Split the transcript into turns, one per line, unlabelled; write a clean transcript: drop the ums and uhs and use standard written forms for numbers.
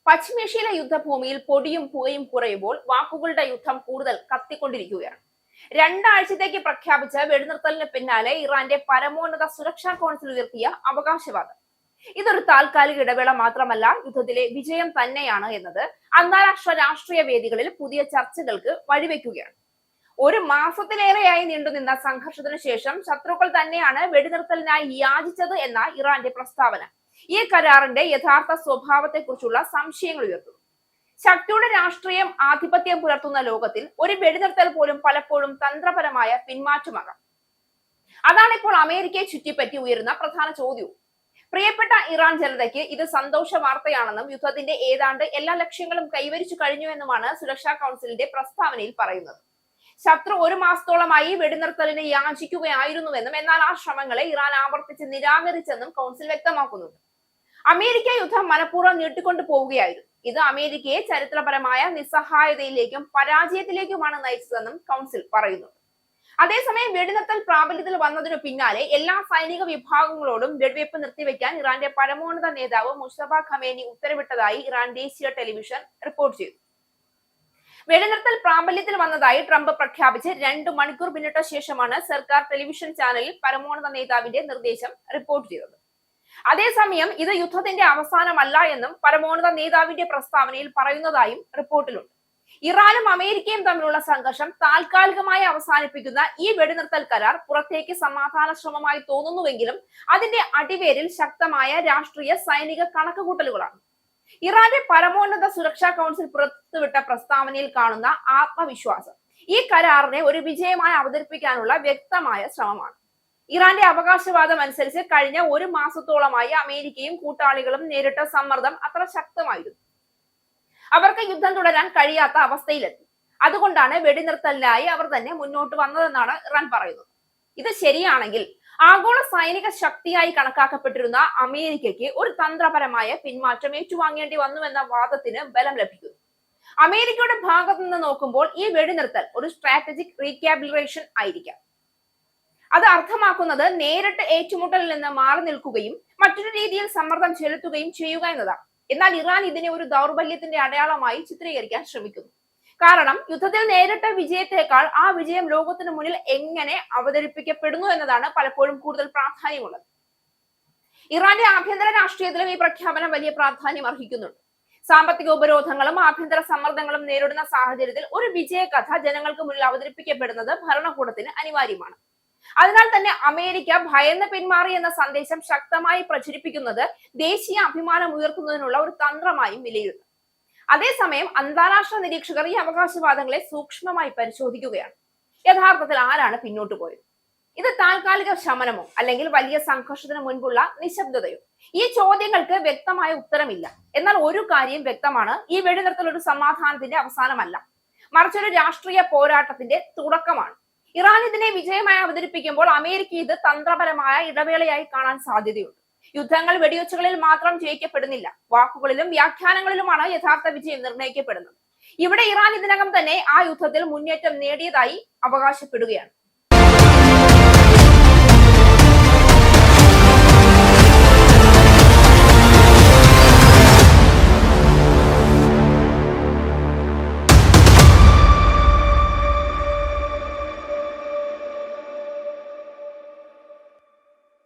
പശ്ചിമേഷ്യയിലെ യുദ്ധഭൂമിയിൽ പൊടിയും പുകയും കുറയുമ്പോൾ വാക്കുകളുടെ യുദ്ധം കൂടുതൽ കത്തിക്കൊണ്ടിരിക്കുകയാണ്. രണ്ടാഴ്ചത്തേക്ക് പ്രഖ്യാപിച്ച വെടിനിർത്തലിന് പിന്നാലെ ഇറാന്റെ പരമോന്നത സുരക്ഷാ കൗൺസിൽ ഉയർത്തിയ അവകാശവാദം ഇതൊരു താൽക്കാലിക ഇടവേള മാത്രമല്ല, യുദ്ധത്തിലെ വിജയം തന്നെയാണ് എന്നത് അന്താരാഷ്ട്ര രാഷ്ട്രീയ വേദികളിൽ പുതിയ ചർച്ചകൾക്ക് വഴിവെക്കുകയാണ്. ഒരു മാസത്തിലേറെയായി നീണ്ടുനിന്ന സംഘർഷത്തിനു ശേഷം ശത്രുക്കൾ തന്നെയാണ് വെടിനിർത്തലിനായി യാചിച്ചത് എന്ന ഇറാന്റെ പ്രസ്താവന ഈ കരാറിന്റെ യഥാർത്ഥ സ്വഭാവത്തെക്കുറിച്ചുള്ള സംശയങ്ങൾ ഉയർത്തുന്നു. ശക്തിയുടെ രാഷ്ട്രീയം ആധിപത്യം പുലർത്തുന്ന ലോകത്തിൽ ഒരു വെടിനിർത്തൽ പോലും പലപ്പോഴും തന്ത്രപരമായ പിന്മാറ്റമാകാം. അതാണ് ഇപ്പോൾ അമേരിക്കയെ ചുറ്റിപ്പറ്റി ഉയരുന്ന പ്രധാന ചോദ്യവും. പ്രിയപ്പെട്ട ഇറാൻ ജനതയ്ക്ക് ഇത് സന്തോഷ വാർത്തയാണെന്നും യുദ്ധത്തിന്റെ ഏതാണ്ട് എല്ലാ ലക്ഷ്യങ്ങളും കൈവരിച്ചു കഴിഞ്ഞു എന്നുമാണ് സുരക്ഷാ കൗൺസിലിന്റെ പ്രസ്താവനയിൽ പറയുന്നത്. ശത്രു ഒരു മാസത്തോളമായി വെടിനിർത്തലിന് യാചിക്കുകയായിരുന്നുവെന്നും എന്നാൽ ആ ശ്രമങ്ങളെ ഇറാൻ ആവർത്തിച്ച് നിരാകരിച്ചെന്നും കൗൺസിൽ വ്യക്തമാക്കുന്നുണ്ട്. അമേരിക്ക യുദ്ധം മനഃപൂർവ്വം നീട്ടിക്കൊണ്ടു പോവുകയായിരുന്നു. ഇത് അമേരിക്കയെ ചരിത്രപരമായ നിസ്സഹായതയിലേക്കും പരാജയത്തിലേക്കുമാണ് നയിച്ചതെന്നും കൗൺസിൽ പറയുന്നുണ്ട്. അതേസമയം വെടിനിർത്തൽ പ്രാബല്യത്തിൽ വന്നതിനു പിന്നാലെ എല്ലാ സൈനിക വിഭാഗങ്ങളോടും വെടിവയ്പ് നിർത്തിവെക്കാൻ ഇറാന്റെ പരമോന്നത നേതാവ് മുസ്തഫ ഖമേനി ഉത്തരവിട്ടതായി ഇറാൻ ദേശീയ ടെലിവിഷൻ റിപ്പോർട്ട് ചെയ്തു. വെടിനിർത്തൽ പ്രാബല്യത്തിൽ വന്നതായി ട്രംപ് പ്രഖ്യാപിച്ച് 2 മണിക്കൂർ പിന്നിട്ട ശേഷമാണ് സർക്കാർ ടെലിവിഷൻ ചാനലിൽ പരമോന്നത നേതാവിന്റെ നിർദ്ദേശം റിപ്പോർട്ട് ചെയ്തത്. അതേസമയം ഇത് യുദ്ധത്തിന്റെ അവസാനമല്ല എന്നും പരമോന്നത നേതാവിന്റെ പ്രസ്താവനയിൽ പറയുന്നതായും റിപ്പോർട്ടിലുണ്ട്. ഇറാനും അമേരിക്കയും തമ്മിലുള്ള സംഘർഷം താൽക്കാലികമായി അവസാനിപ്പിക്കുന്ന ഈ വെടിനിർത്തൽ കരാർ പുറത്തേക്ക് സമാധാന ശ്രമമായി തോന്നുന്നുവെങ്കിലും അതിന്റെ അടിവേരിൽ ശക്തമായ രാഷ്ട്രീയ സൈനിക കണക്കുകൂട്ടലുകളാണ്. ഇറാന്റെ പരമോന്നത സുരക്ഷാ കൗൺസിൽ പുറത്തുവിട്ട പ്രസ്താവനയിൽ കാണുന്ന ആത്മവിശ്വാസം ഈ കരാറിനെ ഒരു വിജയമായി അവതരിപ്പിക്കാനുള്ള വ്യക്തമായ ശ്രമമാണ്. ഇറാന്റെ അവകാശവാദം അനുസരിച്ച് കഴിഞ്ഞ ഒരു മാസത്തോളമായി അമേരിക്കയും കൂട്ടാളികളും നേരിട്ട സമ്മർദ്ദം അത്ര ശക്തമായിരുന്നു. അവർക്ക് യുദ്ധം തുടരാൻ കഴിയാത്ത അവസ്ഥയിലെത്തി. അതുകൊണ്ടാണ് വെടിനിർത്തലിനായി അവർ തന്നെ മുന്നോട്ട് വന്നതെന്നാണ് ഇറാൻ പറയുന്നത്. ഇത് ശരിയാണെങ്കിൽ ആഗോള സൈനിക ശക്തിയായി കണക്കാക്കപ്പെട്ടിരുന്ന അമേരിക്കയ്ക്ക് ഒരു തന്ത്രപരമായ പിന്മാറ്റം ഏറ്റുവാങ്ങേണ്ടി വന്നുവെന്ന വാദത്തിന് ബലം ലഭിക്കുന്നു. അമേരിക്കയുടെ ഭാഗത്തു നിന്ന് നോക്കുമ്പോൾ ഈ വെടിനിർത്തൽ ഒരു സ്ട്രാറ്റജിക് റീകാബിലറേഷൻ ആയിരിക്കാം. അത് അർത്ഥമാക്കുന്നത് നേരിട്ട് ഏറ്റുമുട്ടലിൽ നിന്ന് മാറി നിൽക്കുകയും മറ്റൊരു രീതിയിൽ സമ്മർദ്ദം ചെലുത്തുകയും ചെയ്യുക എന്നതാണ്. എന്നാൽ ഇറാൻ ഇതിനെ ഒരു ദൗർബല്യത്തിന്റെ അടയാളമായി ചിത്രീകരിക്കാൻ ശ്രമിക്കുന്നു. കാരണം യുദ്ധത്തിൽ നേരിട്ട വിജയത്തെക്കാൾ ആ വിജയം ലോകത്തിന് മുന്നിൽ എങ്ങനെ അവതരിപ്പിക്കപ്പെടുന്നു എന്നതാണ് പലപ്പോഴും കൂടുതൽ പ്രാധാന്യമുള്ളത്. ഇറാന്റെ ആഭ്യന്തര രാഷ്ട്രീയത്തിലും ഈ പ്രഖ്യാപനം വലിയ പ്രാധാന്യം അർഹിക്കുന്നുണ്ട്. സാമ്പത്തിക ഉപരോധങ്ങളും ആഭ്യന്തര സമ്മർദ്ദങ്ങളും നേരിടുന്ന സാഹചര്യത്തിൽ ഒരു വിജയകഥ ജനങ്ങൾക്ക് മുന്നിൽ അവതരിപ്പിക്കപ്പെടുന്നത് ഭരണകൂടത്തിന് അനിവാര്യമാണ്. അതിനാൽ തന്നെ അമേരിക്ക ഭയന്ന് പിന്മാറി എന്ന സന്ദേശം ശക്തമായി പ്രചരിപ്പിക്കുന്നത് ദേശീയ അഭിമാനം ഉയർത്തുന്നതിനുള്ള ഒരു തന്ത്രമായും വിലയിരുത്തും. അതേസമയം അന്താരാഷ്ട്ര നിരീക്ഷകർ ഈ അവകാശവാദങ്ങളെ സൂക്ഷ്മമായി പരിശോധിക്കുകയാണ്. യഥാർത്ഥത്തിൽ ആരാണ് പിന്നോട്ട് പോയത്? ഇത് താൽക്കാലിക ശമനമോ അല്ലെങ്കിൽ വലിയ സംഘർഷത്തിന് മുൻപുള്ള നിശബ്ദതയോ? ഈ ചോദ്യങ്ങൾക്ക് വ്യക്തമായ ഉത്തരമില്ല. എന്നാൽ ഒരു കാര്യം വ്യക്തമാണ്, ഈ വെടിനിർത്തൽ ഒരു സമാധാനത്തിന്റെ അവസാനമല്ല, മറിച്ച് ഒരു രാഷ്ട്രീയ പോരാട്ടത്തിന്റെ തുടക്കമാണ്. ഇറാൻ ഇതിനെ വിജയമായി അവതരിപ്പിക്കുമ്പോൾ അമേരിക്ക ഇത് തന്ത്രപരമായ ഇടവേളയായി കാണാൻ സാധ്യതയുണ്ട്. യുദ്ധങ്ങൾ വെടിവെച്ചുകളിൽ മാത്രം ജയിക്കപ്പെടുന്നില്ല, വാക്കുകളിലും വ്യാഖ്യാനങ്ങളിലുമാണ് യഥാർത്ഥ വിജയം നിർണ്ണയിക്കപ്പെടുന്നത്. ഇവിടെ ഇറാൻ ഇതിനകം തന്നെ ആ യുദ്ധത്തിൽ മുന്നേറ്റം നേടിയതായി അവകാശപ്പെടുകയാണ്.